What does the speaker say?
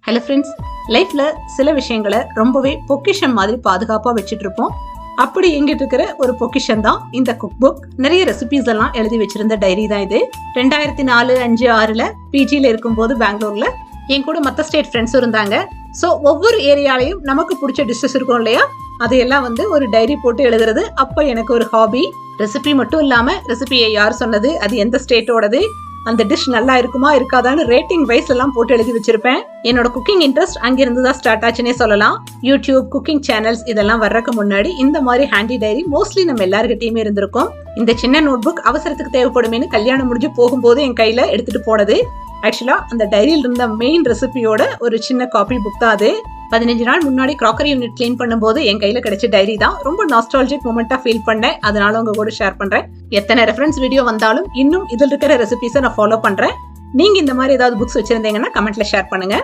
Hello friends, லைஃப்ல சில விஷயங்களை ரொம்பவே பொக்கிஷம் மாதிரி பாதுகாப்பா வச்சுட்டு இருப்போம். அப்படி எங்கிட்டு இருக்கிற ஒரு பொக்கிஷன் தான் இந்த குக் புக். நிறைய ரெசிபிஸ் எல்லாம் எழுதி வச்சிருந்த டைரி தான் இது. 2004, 5, 6 பிஜில இருக்கும்போது பெங்களூர்ல என் கூட மற்ற ஸ்டேட் ஃப்ரெண்ட்ஸும் இருந்தாங்க. ஸோ ஒவ்வொரு ஏரியாலையும் நமக்கு பிடிச்ச டிஷ்ஷஸ் இருக்கும் இல்லையா, அதையெல்லாம் ஒரு டைரி போட்டு எழுதுறது அப்போ எனக்கு ஒரு ஹாபி. ரெசிபி மட்டும் இல்லாமல் ரெசிபியை யார் சொன்னது, அது எந்த ஸ்டேட்டோடது, அந்த டிஷ் நல்லா இருக்குமா இருக்காதான்னு ரேட்டிங் வைஸ் எல்லாம் போட்டு எழுதி வச்சிருப்பேன். என்னோட குக்கிங் இன்ட்ரெஸ்ட் அங்கிருந்து தான் ஸ்டார்ட் ஆச்சுன்னே சொல்லலாம். யூடியூப், குக்கிங் சேனல்ஸ் இதெல்லாம் வர்றதுக்கு முன்னாடி இந்த மாதிரி ஹேண்டி டைரி மோஸ்ட்லி நம்ம எல்லாருக்கிட்டையுமே இருந்திருக்கும். இந்த சின்ன நோட் புக் அவசரத்துக்கு தேவைப்படுமேனு கல்யாணம் முடிஞ்சு போகும்போது என் கையில எடுத்துட்டு போனது. ஆக்சுவலா அந்த டைரியில் இருந்த மெயின் ரெசிபியோட ஒரு சின்ன காப்பி புக் தான் அது. 15 நாள் முன்னாடி கிராக்கரி யூனிட் கிளீன் பண்ணும்போது என் கையில கிடைச்ச டைரி தான். ரொம்ப நாஸ்டாலஜிக் மூமெண்டா ஃபீல் பண்ணேன். அதனால உங்க கூட ஷேர் பண்றேன். எத்தனை ரெஃபரன்ஸ் வீடியோ வந்தாலும் இன்னும் இதில் இருக்கிற ரெசிபிஸை நான் ஃபாலோ பண்றேன். நீங்க இந்த மாதிரி ஏதாவது புக்ஸ் வச்சிருந்தீங்கன்னா கமெண்ட்ல ஷேர் பண்ணுங்க.